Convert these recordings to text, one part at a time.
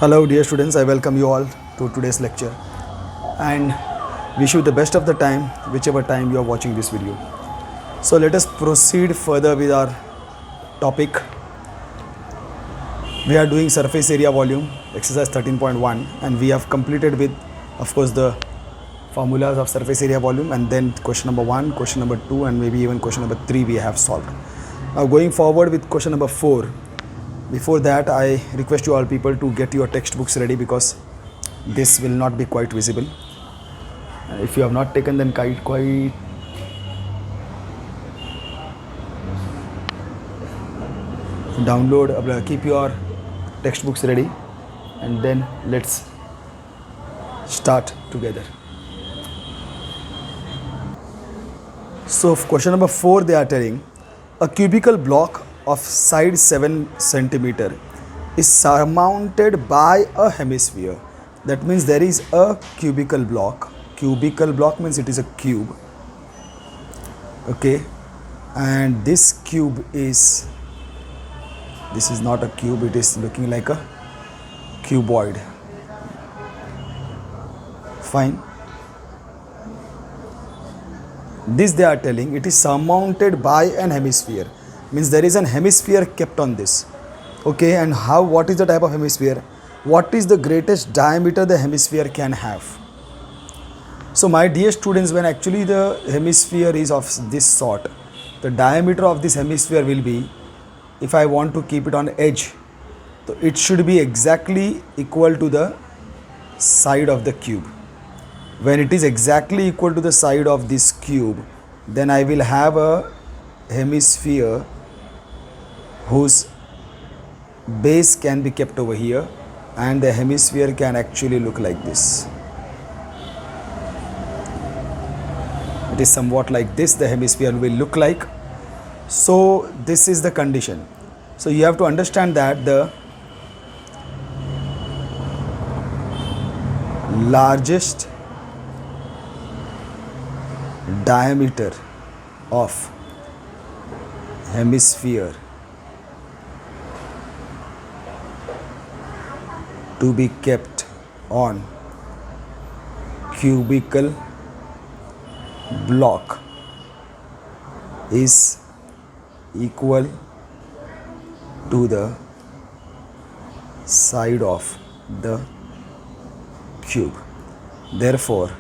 Hello dear students, I welcome you all to today's lecture and wish you the best of the time, whichever time you are watching this video. So let us proceed further with our topic. We are doing surface area volume, exercise 13.1, and we have completed with, of course, the formulas of surface area volume, and then question number 1, question number 2, and maybe even question number 3 we have solved. Now going forward with question number 4. Before that, I request you all people to get your textbooks ready because this will not be quite visible. If you have not taken, then quite download, keep your textbooks ready, and then let's start together. So question number 4, they are telling a cubical block of side 7 centimeter is surmounted by a hemisphere. That means there is a cubical block. Cubical block means it is a cube. Okay, and this cube is, this is not a cube, it is looking like a cuboid. Fine. This they are telling it is surmounted by an hemisphere. Means there is an hemisphere kept on this. Okay, and what is the type of hemisphere? What is the greatest diameter the hemisphere can have? So my dear students, when actually the hemisphere is of this sort, the diameter of this hemisphere will be, if I want to keep it on edge, so it should be exactly equal to the side of the cube. When it is exactly equal to the side of this cube, then I will have a hemisphere whose base can be kept over here, and the hemisphere can actually look like this. It is somewhat like this, the hemisphere will look like. So this is the condition. So you have to understand that the largest diameter of hemisphere to be kept on cubical block is equal to the side of the cube. Therefore,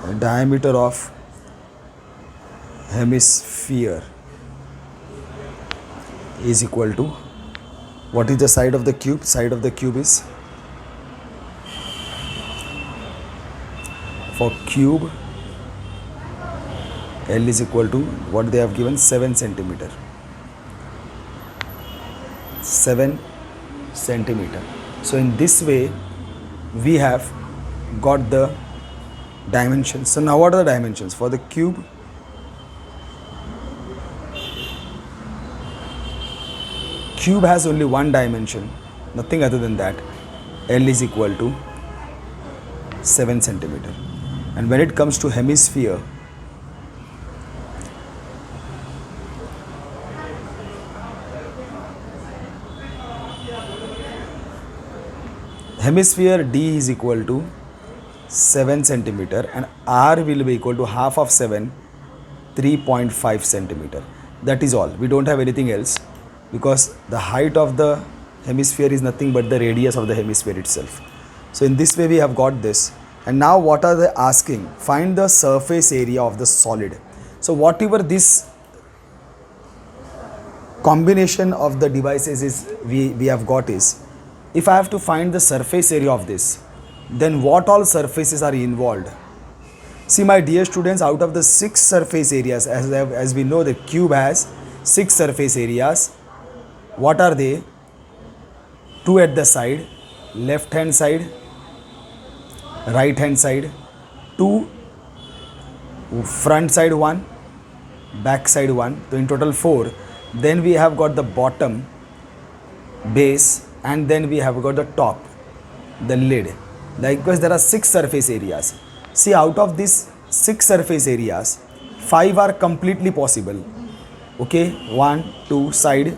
the diameter of hemisphere is equal to, what is the side of the cube? Side of the cube is, for cube, L is equal to what they have given, 7 centimeter. 7 centimeter. So in this way we have got the dimensions. So now what are the dimensions for the cube? Cube has only one dimension, nothing other than that. L is equal to 7 centimeter. And when it comes to hemisphere, D is equal to 7 centimeter, and R will be equal to half of 7, 3.5 centimeter. That is all. We don't have anything else, because the height of the hemisphere is nothing but the radius of the hemisphere itself. So in this way we have got this. And now what are they asking? Find the surface area of the solid. So whatever this combination of the devices is, we have got is, if I have to find the surface area of this, then what all surfaces are involved? See my dear students, out of the 6 surface areas, as we know the cube has 6 surface areas. What are they? 2 at the side, left hand side, right hand side, 2 front side, 1 back side, 1. So in total 4. Then we have got the bottom, base, and then we have got the top, the lid. Likewise there are 6 surface areas. See, out of these 6 surface areas, 5 are completely possible. Okay, 1, 2 side,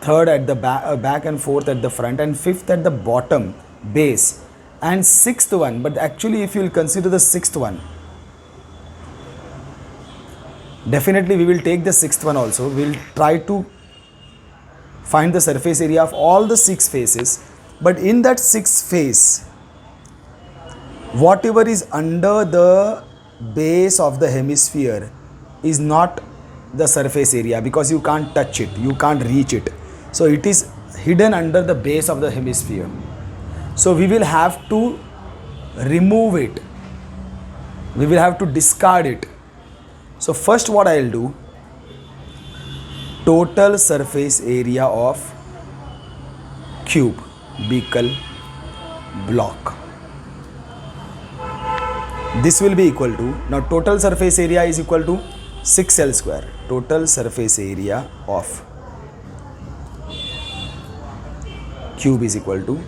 third at the back and fourth at the front, and fifth at the bottom base, and sixth one. But actually if you will consider the sixth one, definitely we will take the sixth one also. We will try to find the surface area of all the 6 faces, but in that 6th face, whatever is under the base of the hemisphere is not the surface area, because you can't touch it, you can't reach it. So it is hidden under the base of the hemisphere. So we will have to remove it, we will have to discard it. So first what I will do, total surface area of cubical block, this will be equal to, now total surface area is equal to 6L square. Total surface area of cube is equal to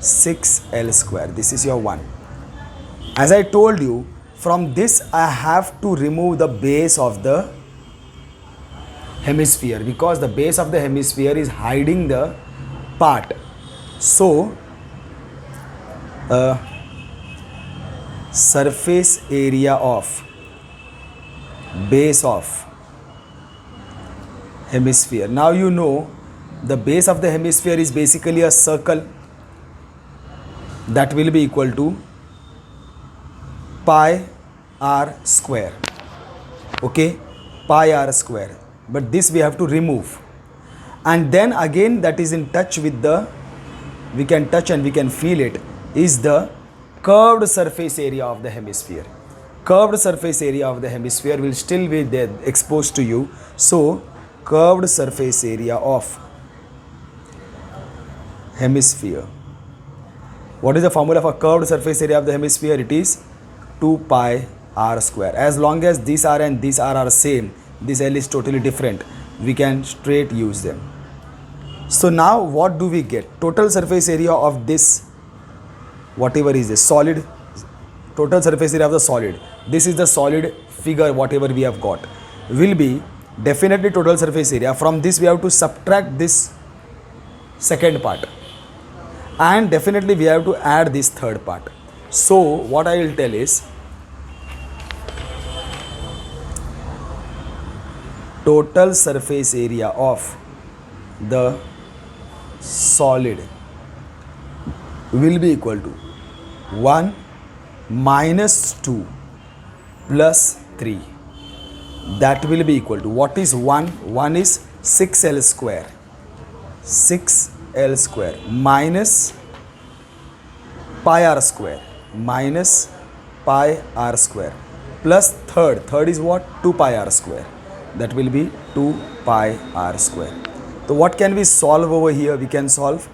6L square. This is your 1. As I told you, from this I have to remove the base of the hemisphere, because the base of the hemisphere is hiding the part. So surface area of base of hemisphere, now you know the base of the hemisphere is basically a circle, that will be equal to pi r square. Okay, pi r square. But this we have to remove, and then again that is in touch with the, we can touch and we can feel it, is the curved surface area of the hemisphere. Curved surface area of the hemisphere will still be there exposed to you. So curved surface area of hemisphere, what is the formula for curved surface area of the hemisphere? It is 2 pi r square. As long as these r and these r are same, this L is totally different, we can straight use them. So now what do we get? Total surface area of this, whatever is this solid, total surface area of the solid, this is the solid figure, whatever we have got, will be definitely total surface area. From this we have to subtract this second part, and definitely we have to add this third part. So what I will tell is, total surface area of the solid will be equal to 1 minus 2 plus 3. That will be equal to, what is 1? 1 is 6L square. 6L square minus pi r square, minus pi r square, plus third is what? 2 pi r square. That will be 2 pi r square. So what can we solve over here? We can solve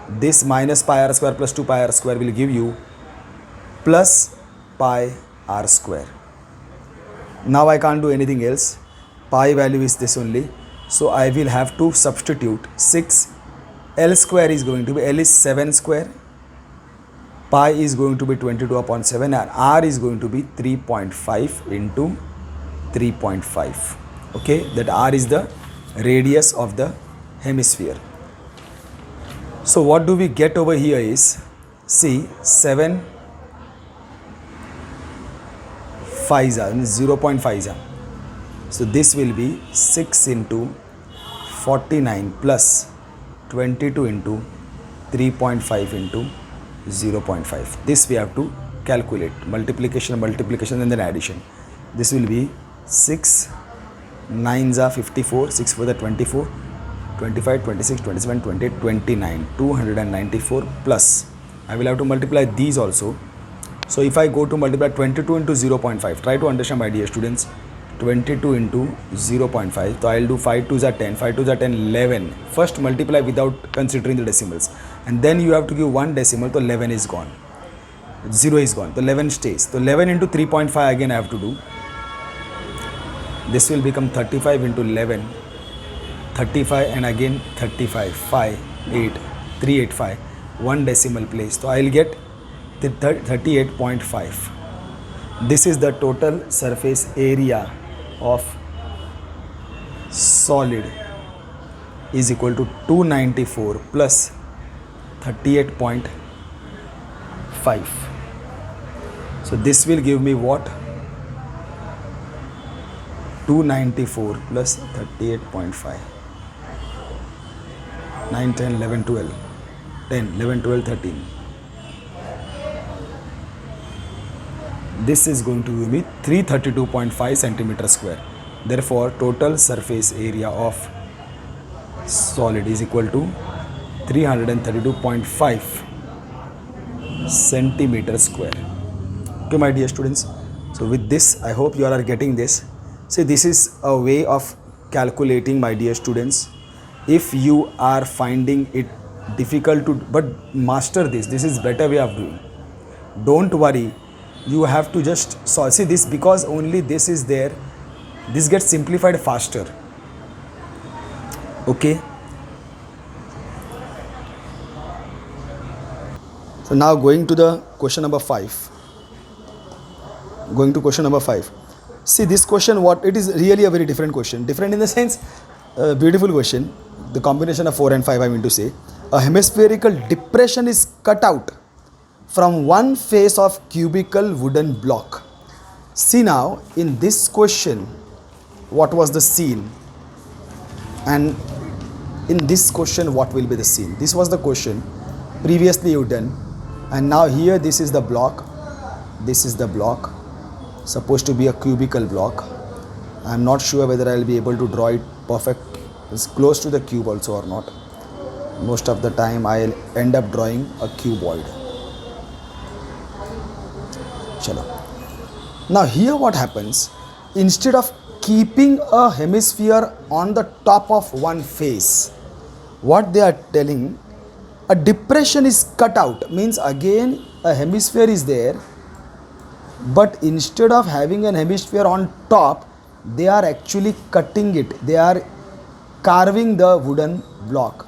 this minus pi r square plus 2 pi r square will give you plus pi r square. Now I can't do anything else. Pi value is this only. So I will have to substitute 6. L square is going to be, L is 7 square. Pi is going to be 22 upon 7, and r is going to be 3.5 into 3.5. Okay, that r is the radius of the hemisphere. So what do we get over here is, see, 7 5 means 0.5. So this will be 6 into 49 plus 22 into 3.5 into 0.5. This we have to calculate, multiplication and then addition. This will be 6 9s are 54, 6 for the 24, 25, 26, 27, 28, 29, 294 plus. I will have to multiply these also. So if I go to multiply 22 into 0.5, try to understand my dear students, 22 into 0.5, so I will do 5 2s are 10, 5 2s are 10, 11. First multiply without considering the decimals, and then you have to give one decimal, so 11 is gone, 0 is gone, so 11 stays. So 11 into 3.5 again I have to do. This will become 35 into 11, 35 and again 35, 5, 8, 385, one decimal place. So I will get 38.5. This is the total surface area of solid is equal to 294 plus 38.5. So this will give me what? 294 plus 38.5. 9, 10, 11, 12. 10, 11, 12, 13. This is going to give me 332.5 centimeter square. Therefore, total surface area of solid is equal to 332.5 centimeter square. Okay, my dear students. So with this, I hope you all are getting this. See, this is a way of calculating, my dear students. If you are finding it difficult to but master this is better way of doing. Don't worry, you have to just solve. See, this because only this is there, this gets simplified faster. Okay, so now going to the question number 5. Going to question number 5. See, this question, what it is really a very different question. Different in the sense, beautiful question. The combination of 4 and 5, I mean to say. A hemispherical depression is cut out from one face of cubical wooden block. See now, in this question, what was the scene? And in this question, what will be the scene? This was the question previously you done. And now here, this is the block. This is the block. Supposed to be a cubical block. I am not sure whether I will be able to draw it perfect. It's close to the cube also or not. Most of the time I will end up drawing a cuboid. Chalo. Now here what happens, instead of keeping a hemisphere on the top of one face, what they are telling, a depression is cut out. Means again a hemisphere is there, but instead of having an hemisphere on top, they are actually cutting it. They are carving the wooden block.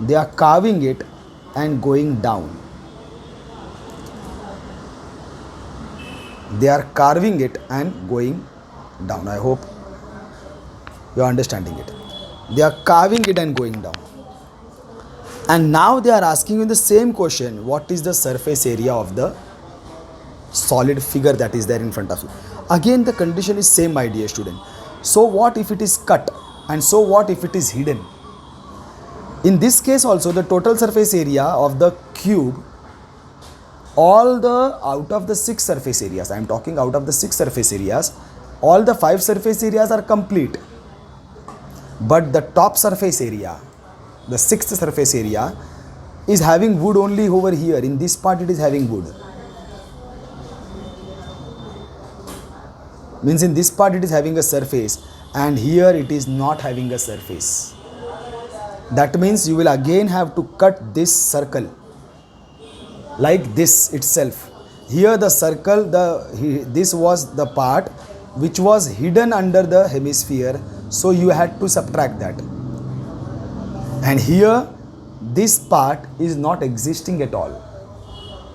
They are carving it and going down. They are carving it and going down. I hope you are understanding it. They are carving it and going down. And now they are asking you the same question, what is the surface area of the solid figure that is there in front of you? Again the condition is same, my dear student. So what if it is cut, and so what if it is hidden? In this case also, the total surface area of the cube, all the out of the 6 surface areas, I am talking out of the 6 surface areas, all the 5 surface areas are complete, but the top surface area, the 6th surface area, is having wood only over here. In this part it is having wood. Means in this part it is having a surface, and here it is not having a surface. That means you will again have to cut this circle like this itself. Here the circle, this was the part which was hidden under the hemisphere, so you had to subtract that. And here this part is not existing at all,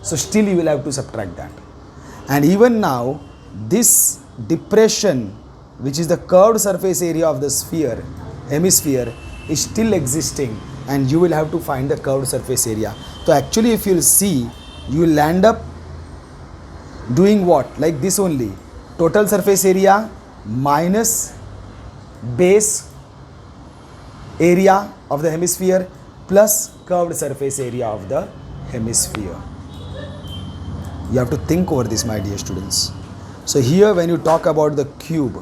so still you will have to subtract that. And even now this depression, which is the curved surface area of the sphere, hemisphere, is still existing, and you will have to find the curved surface area. So actually if you will see, you will end up doing what? Like this only. Total surface area minus base area of the hemisphere plus curved surface area of the hemisphere. You have to think over this, my dear students. So here when you talk about the cube,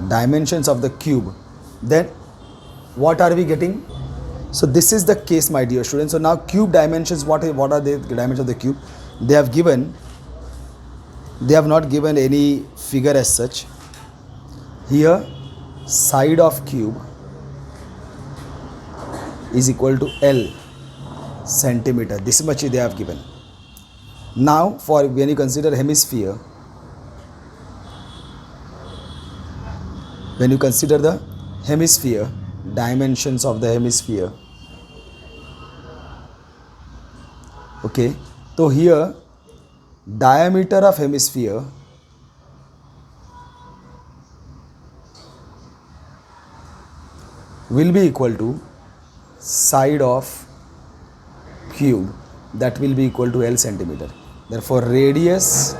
dimensions of the cube, then what are we getting? So this is the case, my dear students. So now cube dimensions, what are the dimensions of the cube? They have not given any figure as such. Here side of cube is equal to L centimeter. This much they have given. Now for when you consider hemisphere, when you consider the hemisphere, dimensions of the hemisphere, okay, so here diameter of hemisphere will be equal to side of cube, that will be equal to L centimeter. Therefore radius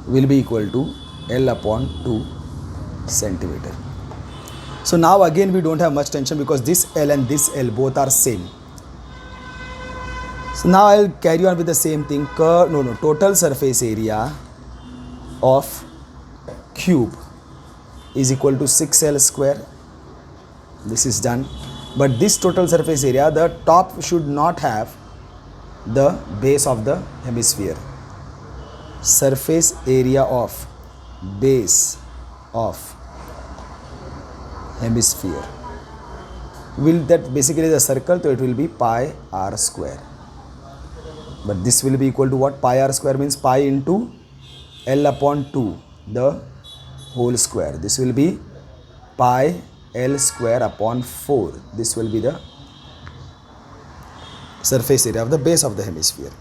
will be equal to L upon 2 centimeter. So now again we don't have much tension because this L and this L both are same. So now I'll carry on with the same thing. Total surface area of cube is equal to 6L square. This is done. But this total surface area, the top should not have the base of the hemisphere. Surface area of base of hemisphere, will that basically the circle, so it will be pi r square. But this will be equal to what? Pi r square means pi into L upon 2 the whole square. This will be pi L square upon 4. This will be the surface area of the base of the hemisphere.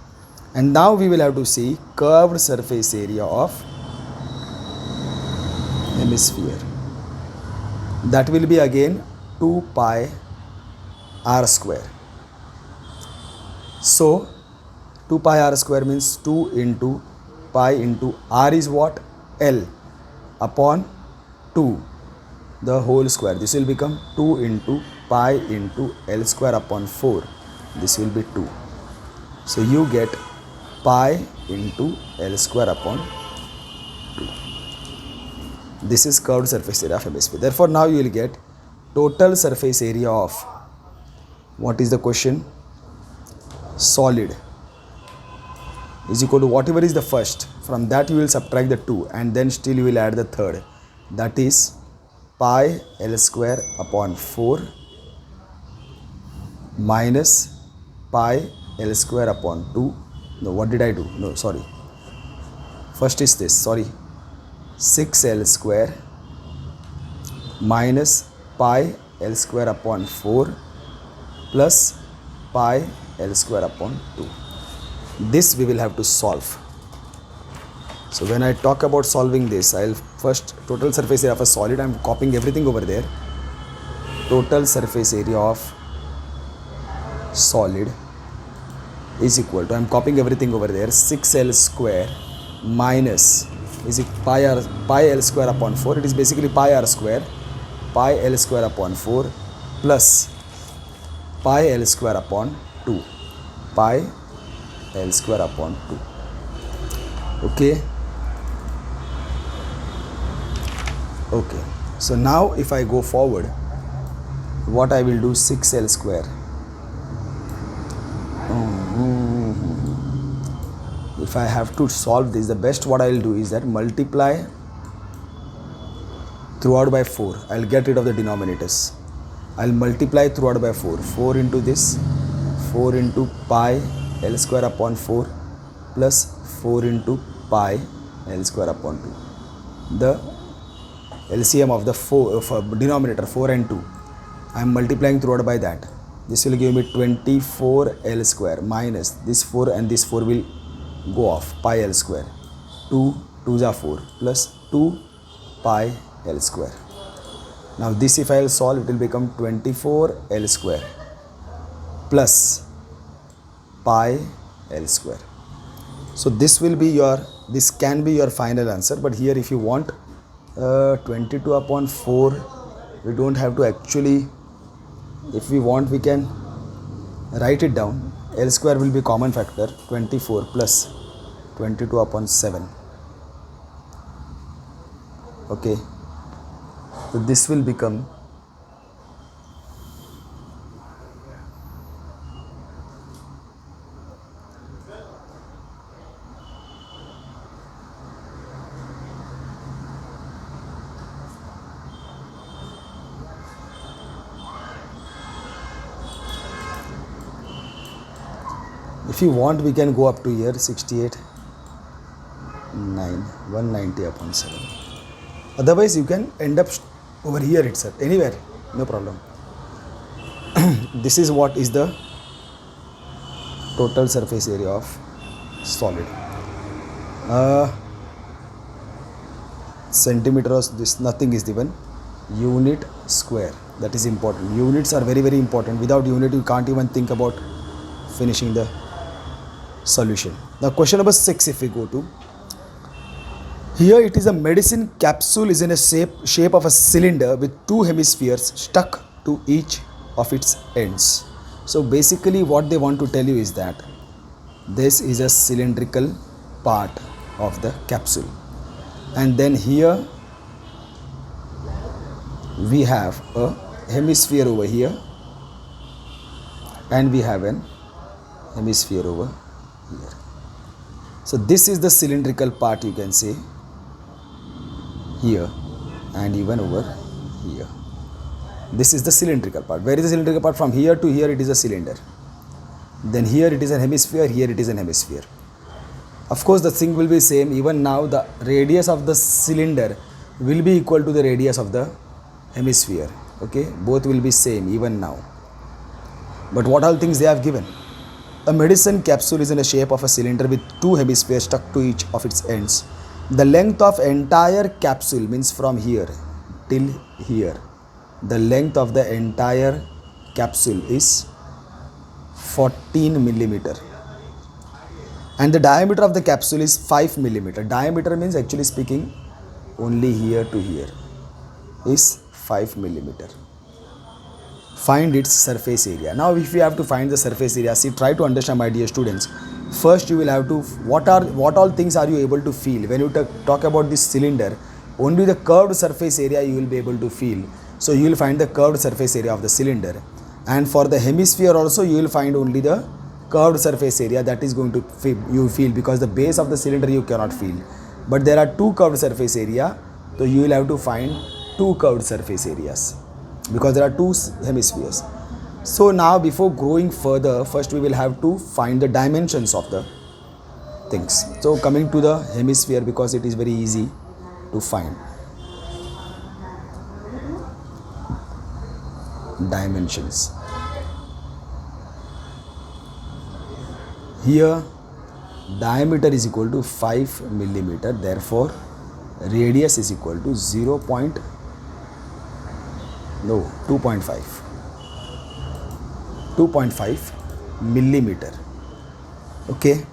And now we will have to see curved surface area of hemisphere. That will be again 2 pi r square. So 2 pi r square means 2 into pi into r is what? L upon 2 the whole square. This will become 2 into pi into L square upon 4. This will be 2. So you get pi into L square upon 2. This is curved surface area of hemisphere. Therefore now you will get total surface area of, what is the question? Solid is equal to whatever is the first. From that you will subtract the 2 and then still you will add the third. That is pi L square upon 4 minus pi L square upon 2. No, what did I do? No, sorry. First is this, sorry. 6L square minus pi L square upon 4 plus pi L square upon 2. This we will have to solve. So when I talk about solving this, I'll first total surface area of a solid. I'm copying everything over there. Total surface area of solid is equal to, I'm copying everything over there, 6L square minus is it pi L square upon 4. It is basically pi r square, pi L square upon 4 plus pi L square upon 2, pi L square upon 2. Okay. Okay. So now if I go forward, what I will do, 6L square. If I have to solve this, the best what I will do is that multiply throughout by 4. I will get rid of the denominators. I will multiply throughout by 4. 4 into this, 4 into pi L square upon 4 plus 4 into pi L square upon 2. The LCM of the denominator 4 and 2. I am multiplying throughout by that. This will give me 24 L square minus this 4 and this 4 will go off, pi L square. 2 2s are 4 plus 2 pi L square. Now this if I will solve, it will become 24 L square plus pi L square. So this will be your, this can be your final answer. But here if you want 22 upon 4, we don't have to actually, if we want we can write it down. L square will be common factor, 24 plus 22 upon 7. Okay, so this will become if you want we can go up to here 68 9 190 upon 7. Otherwise you can end up over here itself, anywhere, no problem. This is what is the total surface area of solid. Centimeter of this, nothing is given. Unit square. That is important. Units are very, very important. Without unit, you can't even think about finishing the solution. Now question number 6, if we go to, here it is a medicine capsule is in a shape of a cylinder with two hemispheres stuck to each of its ends. So basically what they want to tell you is that this is a cylindrical part of the capsule, and then here we have a hemisphere over here and we have an hemisphere over here. So this is the cylindrical part, you can say, here and even over here. This is the cylindrical part. Where is the cylindrical part? From here to here it is a cylinder. Then here it is a hemisphere, here it is an hemisphere. Of course the thing will be same. Even now the radius of the cylinder will be equal to the radius of the hemisphere. Okay, both will be same even now. But what all things they have given? A medicine capsule is in the shape of a cylinder with two hemispheres stuck to each of its ends. The length of entire capsule, means from here till here, the length of the entire capsule is 14 millimeter, and the diameter of the capsule is 5 millimeter. Diameter means, actually speaking, only here to here is 5 millimeter. Find its surface area. Now if you have to find the surface area, see, try to understand, my dear students. First you will have to, what all things are you able to feel when you talk about this cylinder? Only the curved surface area you will be able to feel. So you will find the curved surface area of the cylinder, and for the hemisphere also you will find only the curved surface area that is going to you feel, because the base of the cylinder you cannot feel. But there are two curved surface area, so you will have to find two curved surface areas because there are two hemispheres. So now before going further, first we will have to find the dimensions of the things. So coming to the hemisphere, because it is very easy to find dimensions. Here diameter is equal to 5 millimeter, therefore radius is equal to 2.5 millimeter. Okay,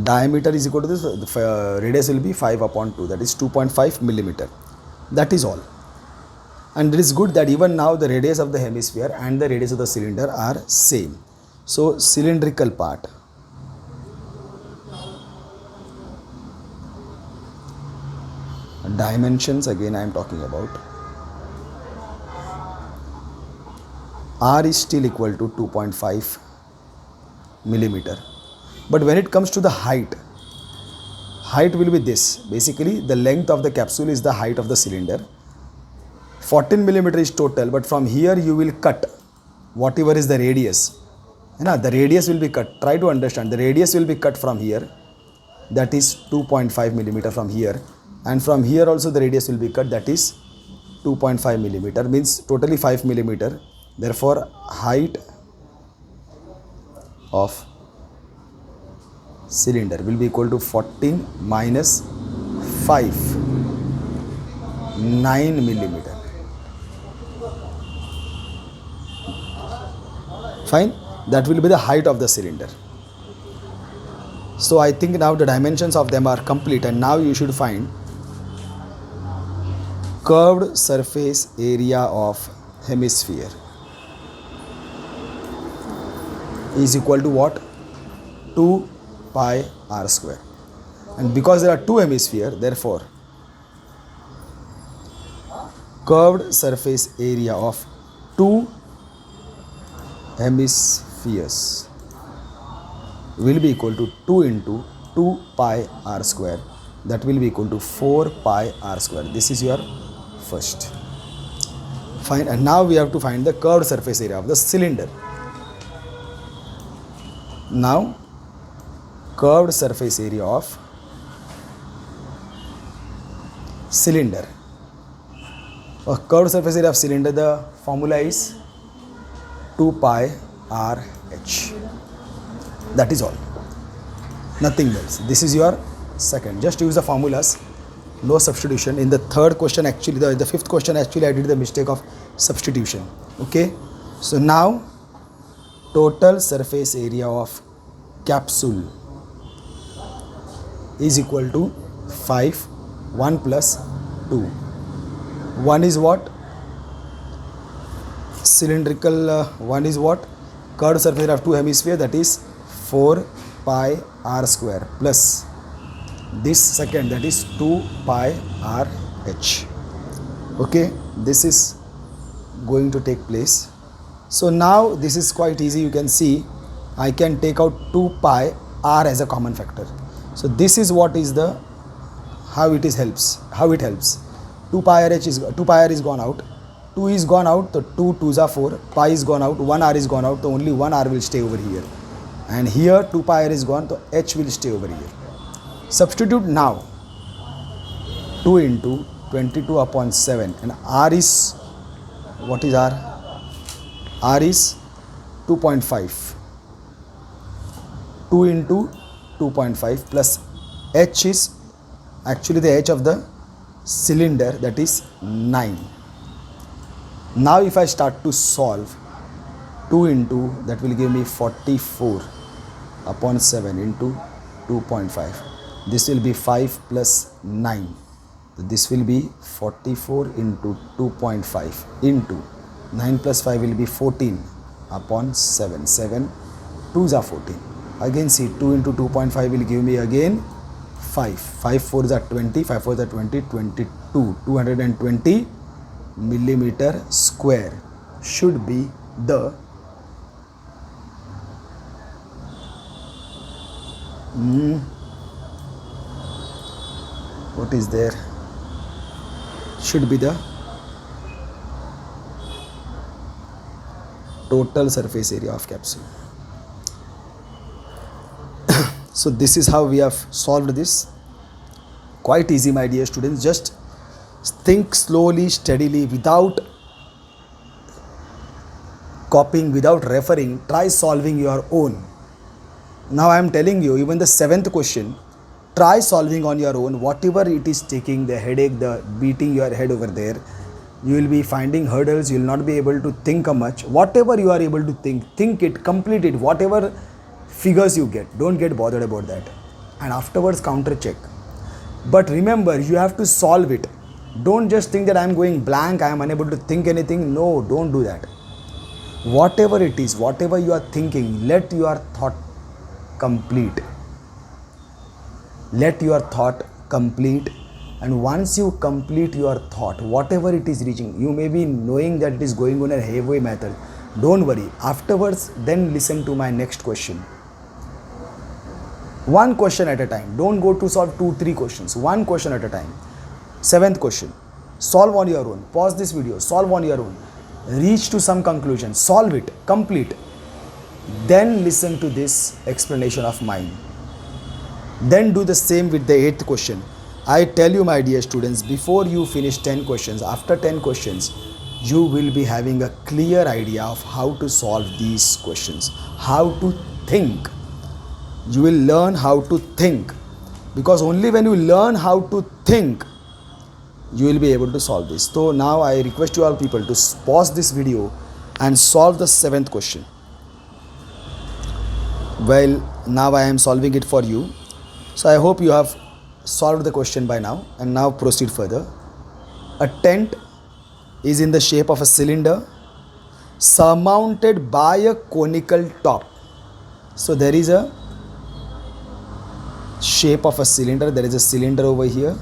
diameter is equal to this, the radius will be 5/2, that is 2.5 millimeter. That is all. And it is good that even now the radius of the hemisphere and the radius of the cylinder are same. So cylindrical part, dimensions again I am talking about, R is still equal to 2.5 millimeter. But when it comes to the height will be this. Basically the length of the capsule is the height of the cylinder. 14 millimeter is total, but from here you will cut whatever is the radius. The radius will be cut. Try to understand. The radius will be cut from here, that is 2.5 millimeter from here, and from here also the radius will be cut, that is 2.5 millimeter, means totally 5 millimeter. Therefore height of cylinder will be equal to 14 minus 5, 9 millimeter. Fine, that will be the height of the cylinder. So I think now the dimensions of them are complete, and now you should find curved surface area of hemisphere is equal to what? 2 pi r square. And because there are two hemispheres, therefore curved surface area of two hemispheres will be equal to 2 into 2 pi r square, that will be equal to 4 pi r square. This is your first. Fine, and now we have to find the curved surface area of the cylinder. Now curved surface area of cylinder. A curved surface area of cylinder, the formula is 2 pi r h. That is all, nothing else. This is your second. Just use the formulas no substitution. In the third question, actually the fifth question, actually I did the mistake of substitution. Okay, so now total surface area of capsule is equal to 5, 1 plus 2. 1 is what? Cylindrical, 1 is what? Curved surface area of two hemisphere, that is 4 pi r square, plus this second, that is 2 pi r h. Okay, this is going to take place. So now this is quite easy. You can see I can take out 2 pi r as a common factor. So this is what is the how it helps. 2 pi r is gone out, 2 is gone out, the 2 2s are 4, pi is gone out, 1 r is gone out, so only 1 r will stay over here, and here 2 pi r is gone, so h will stay over here. Substitute now 2 into 22 upon 7, and r is, what is r? R is 2.5. 2 into 2.5 plus h is actually the h of the cylinder, that is 9. Now if I start to solve, 2 into, that will give me 44 upon 7 into 2.5. This will be 5 plus 9. This will be 44 into 2.5 into 9 plus 5 will be 14 upon 7. 7 2s are 14. Again see, 2 into 2.5 will give me again 5. 5 4s are 20, 5 4s are 20, 22. 220 millimeter square should be the what is there? Should be the total surface area of capsule. So this is how we have solved this. Quite easy, my dear students. Just think slowly, steadily, without copying, without referring. Try solving your own. Now I am telling you, even the 7th question, try solving on your own. Whatever it is taking, the headache, the beating your head over there, you will be finding hurdles. You will not be able to think much. Whatever you are able to think it, complete it. Whatever figures you get, don't get bothered about that, and afterwards counter check. But remember, you have to solve it. Don't just think that I am going blank, I am unable to think anything. No, don't do that. Whatever it is, whatever you are thinking, let your thought complete. Let your thought complete, and once you complete your thought, whatever it is reaching, you may be knowing that it is going on a halfway method. Don't worry. Afterwards, then listen to my next question. One question at a time. Don't go to solve 2-3 questions. One question at a time. 7th question. Solve on your own. Pause this video. Solve on your own. Reach to some conclusion. Solve it. Complete. Then listen to this explanation of mine. Then do the same with the 8th question. I tell you, my dear students, before you finish 10 questions, after 10 questions, you will be having a clear idea of how to solve these questions, how to think. You will learn how to think, because only when you learn how to think, you will be able to solve this. So now I request you all people to pause this video and solve the 7th question. Well, now I am solving it for you. So I hope you have solved the question by now, and now proceed further. A tent is in the shape of a cylinder surmounted by a conical top. So there is a shape of a cylinder. There is a cylinder over here.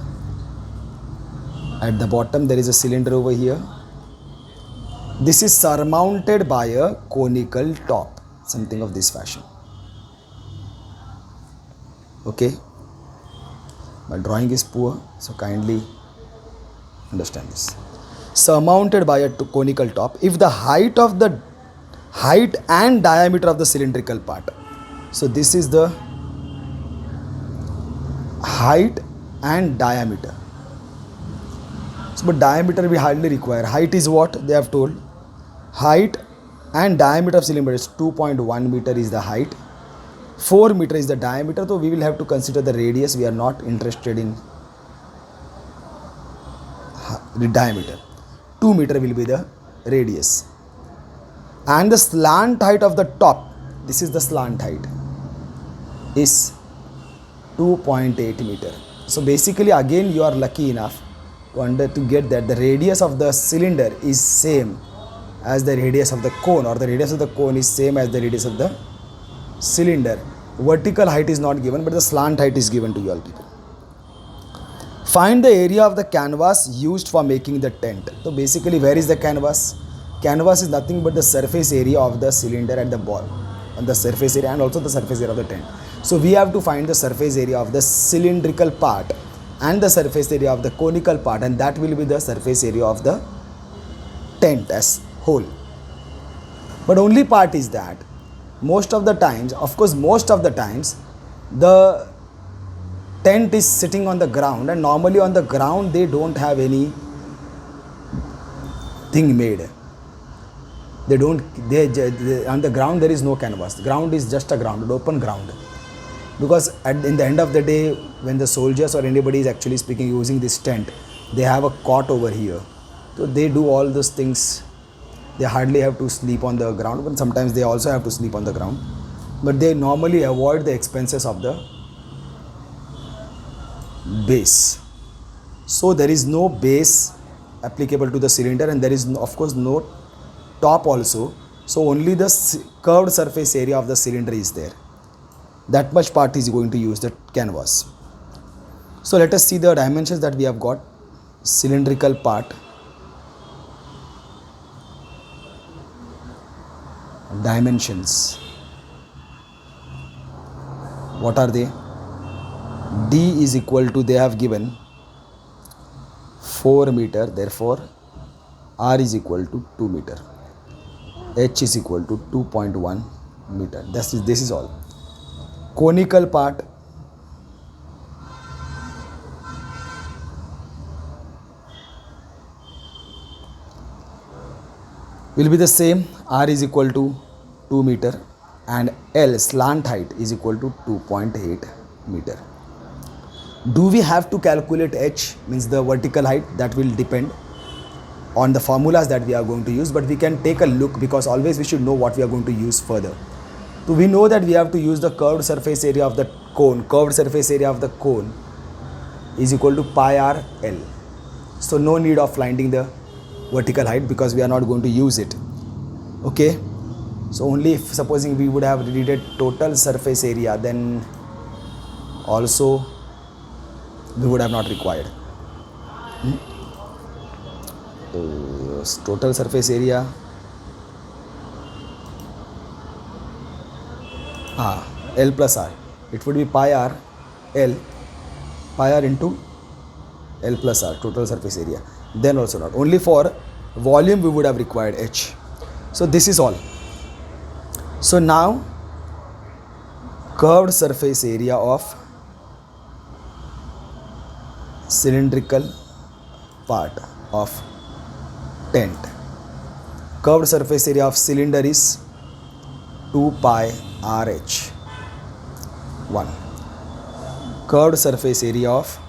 At the bottom there is a cylinder over here. This is surmounted by a conical top, something of this fashion. Okay, my drawing is poor, so kindly understand this. Surmounted by a conical top. If the height and diameter of the cylindrical part, so this is the height and diameter. So, but diameter we hardly require. Height is what they have told. Height and diameter of cylinder is 2.1 meter is the height. 4 meter is the diameter. So we will have to consider the radius. We are not interested in the diameter. 2 meter will be the radius. And the slant height of the top, this is the slant height, is 2.8 meter. So basically again you are lucky enough to get that the radius of the cylinder is same as the radius of the cone, or the radius of the cone is same as the radius of the cylinder. Vertical height is not given, but the slant height is given to you all people. Find the area of the canvas used for making the tent. So basically where is the canvas? Canvas is nothing but the surface area of the cylinder at the ball, and the surface area, and also the surface area of the tent. So we have to find the surface area of the cylindrical part and the surface area of the conical part, and that will be the surface area of the tent as whole. But only part is that most of the times, of course most of the times, the tent is sitting on the ground, and normally on the ground they don't have any thing made. They on the ground there is no canvas. The ground is just a ground, an open ground. Because in the end of the day, when the soldiers or anybody is actually speaking using this tent, they have a cot over here. So they do all those things. They hardly have to sleep on the ground, but sometimes they also have to sleep on the ground. But they normally avoid the expenses of the base. So there is no base applicable to the cylinder, and there is of course no top also. So only the curved surface area of the cylinder is there. That much part is going to use the canvas. So let us see the dimensions that we have got. Cylindrical part, dimensions, what are they? D is equal to, they have given 4 meter, therefore R is equal to 2 meter, H is equal to 2.1 meter. This is all. Conical part, will be the same. R is equal to 2 meter, and L, slant height, is equal to 2.8 meter. Do we have to calculate H, means the vertical height? That will depend on the formulas that we are going to use, but we can take a look, because always we should know what we are going to use further. So we know that we have to use the curved surface area of the cone. Curved surface area of the cone is equal to pi r L. So no need of finding the vertical height, because we are not going to use it. Okay. So only if supposing we would have needed total surface area, then also we would have not required. Total surface area, L plus R, it would be pi r into L plus R, total surface area. Then also not. Only for volume we would have required H. So this is all. So now curved surface area of cylindrical part of tent. Curved surface area of cylinder is 2 pi RH 1. Curved surface area of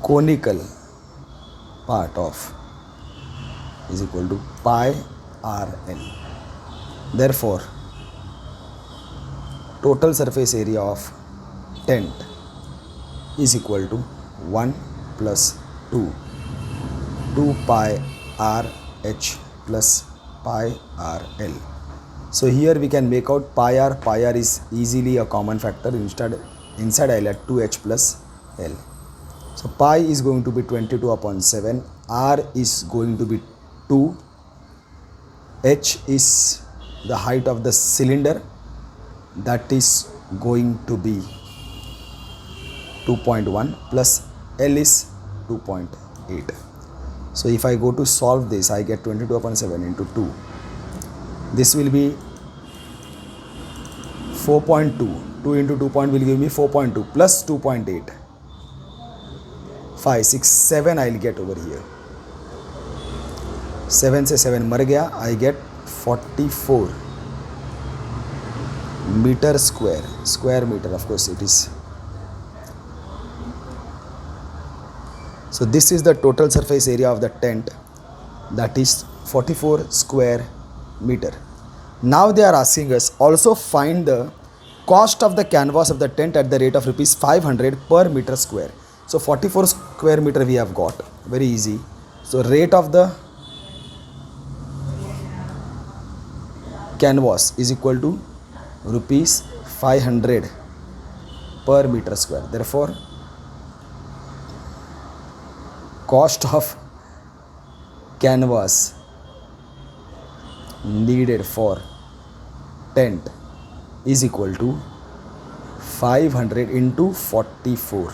conical part of is equal to pi Rn. Therefore, total surface area of tent is equal to 1 plus 2 pi RH plus pi RL. So here we can make out pi r is easily a common factor. Inside I'll add 2H plus L. So pi is going to be 22 upon 7, R is going to be 2, H is the height of the cylinder, that is going to be 2.1 plus L is 2.8. So if I go to solve this, I get 22 upon 7 into 2. This will be 4.2. 2 into 2 point will give me 4.2 plus 2.8. 5, 6, 7 I'll get over here. 7 से 7 मर गया, I get 44 meter square meter. Of course it is So this is the total surface area of the tent, that is 44 square meter. Now they are asking us also find the cost of the canvas of the tent at the rate of rupees 500 per meter square. So 44 square meter we have got, very easy. So rate of the canvas is equal to rupees 500 per meter square. Therefore cost of canvas needed for tent is equal to 500 into 44.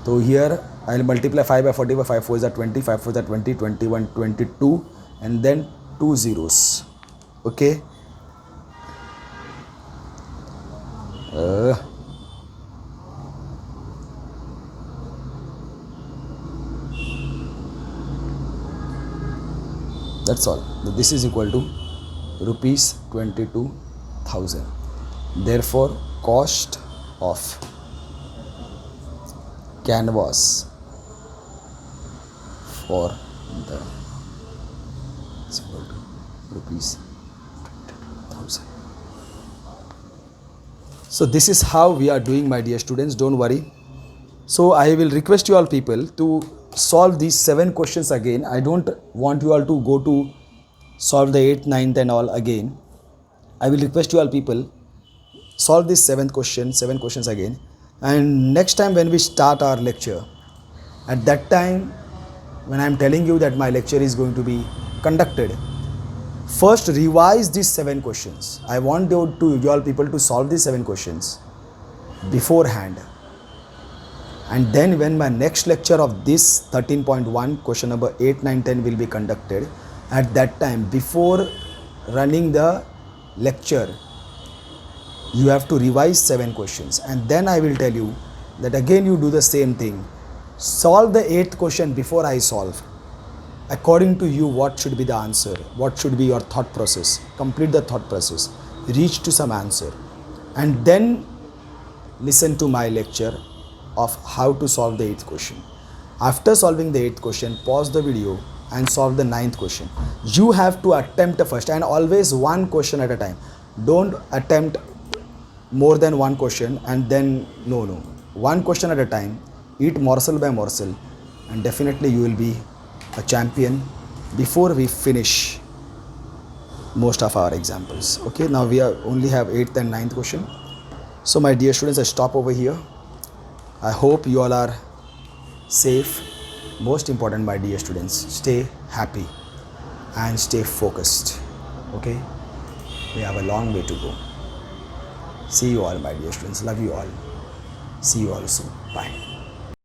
So here I will multiply 5 by 40 by 5 4 is 20, 5 4 is 20, 21, 22 and then 2 zeros. Okay. That's all. This is equal to rupees 22,000. Therefore cost of canvas for the is equal to rupees 22,000. So this is how we are doing, my dear students, don't worry. So I will request you all people to solve these 7 questions again. I don't want you all to go to solve the 8th, 9th and all again. I will request you all people solve this 7 questions again, and next time when we start our lecture, at that time when I am telling you that my lecture is going to be conducted, first revise these 7 questions. I want you all people to solve these 7 questions beforehand, and then when my next lecture of this 13.1 question number 8, 9, 10 will be conducted, at that time before running the lecture you have to revise 7 questions, and then I will tell you that again you do the same thing. Solve the 8th question before I solve. According to you, what should be the answer? What should be your thought process? Complete the thought process. Reach to some answer. And then listen to my lecture of how to solve the 8th question. After solving the 8th question, pause the video and solve the 9th question. You have to attempt first, and always one question at a time. Don't attempt more than one question and then no. One question at a time. Eat morsel by morsel, and definitely you will be a champion before we finish most of our examples. Okay, now we only have 8th and 9th question. So my dear students, I stop over here. I hope you all are safe. Most important, my dear students, stay happy and stay focused. Okay, we have a long way to go. See you all, my dear students. Love you all. See you all soon. Bye.